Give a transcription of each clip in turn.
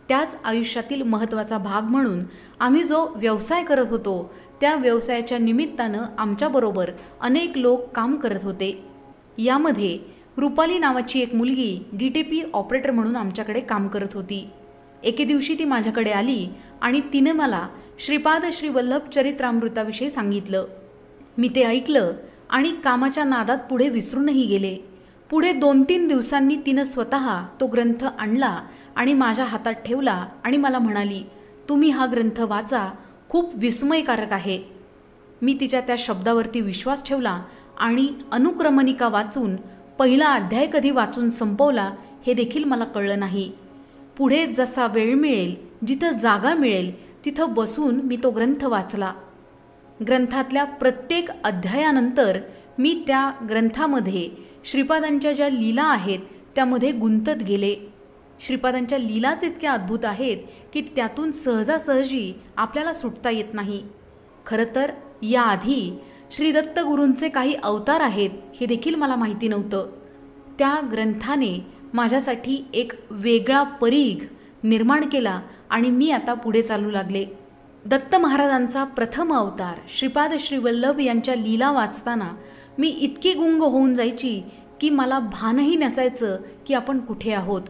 त्याच आयुष्यातील महत्त्वाचा भाग म्हणून आम्ही जो व्यवसाय करत होतो त्या व्यवसायाच्या निमित्तानं आमच्याबरोबर अनेक लोक काम करत होते। यामध्ये रुपाली नावाची एक मुलगी DTP ऑपरेटर म्हणून आमच्याकडे काम करत होती। एके दिवशी ती माझ्याकडे आली आणि तिने मला श्रीपाद श्री वल्लभ चरित्रामृताविषयी सांगितलं। मी ते ऐकलं आणि कामाच्या नादात पुढे विसरूनही गेले। पुढे 2-3 दिवसांनी तिनं स्वतः तो ग्रंथ आणला आणि माझ्या हातात ठेवला आणि मला म्हणाली, तुम्ही हा ग्रंथ वाचा, खूप विस्मयकारक आहे। मी तिच्या त्या शब्दावरती विश्वास ठेवला आणि अनुक्रमणिका वाचून पहिला अध्याय कधी वाचून संपवला हे देखील मला कळलं नाही। पुढे जसा वेळ मिळेल, जिथं जागा मिळेल तिथं बसून मी तो ग्रंथ वाचला। ग्रंथातल्या प्रत्येक अध्यायानंतर मी त्या ग्रंथामध्ये श्रीपादांच्या ज्या लीला आहेत त्यामध्ये गुंतत गेले। श्रीपादांच्या लीलाच इतक्या अद्भुत आहेत की त्यातून सहजासहजी आपल्याला सुटता येत नाही। खरं तर याआधी श्री दत्तगुरूंचे काही अवतार आहेत हे देखील मला माहिती नव्हतं। त्या ग्रंथाने माझ्यासाठी एक वेगळा परीघ निर्माण केला आणि मी आता पुढे चालू लागले। दत्त महाराजांचा प्रथम अवतार श्रीपाद श्री वल्लभ यांच्या लीला वाचताना मी इतकी गुंग होऊन जायची की मला भानही नसायचं की आपण कुठे आहोत।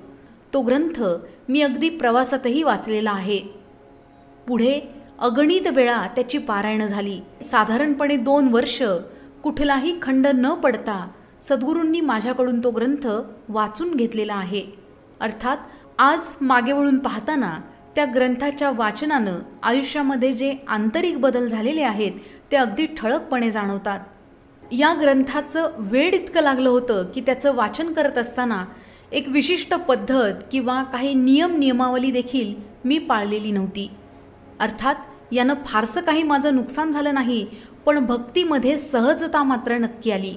तो ग्रंथ मी अगदी प्रवासातही वाचलेला आहे। पुढे अगणित वेळा त्याची पारायण झाली। साधारणपणे 2 वर्ष कुठलाही खंड न पडता सद्गुरूंनी माझ्याकडून तो ग्रंथ वाचून घेतलेला आहे। अर्थात आज मागे वळून पाहताना त्या ग्रंथाच्या वाचनानं आयुष्यामध्ये जे आंतरिक बदल झालेले आहेत ते अगदी ठळकपणे जाणवतात। या ग्रंथाचं वेड इतकं लागलं होतं की त्याचं वाचन करत असताना एक विशिष्ट पद्धत किंवा काही नियमावली देखील मी पाळलेली नव्हती। अर्थात यानं फारसं काही माझं नुकसान झालं नाही, पण भक्तीमध्ये सहजता मात्र नक्की आली।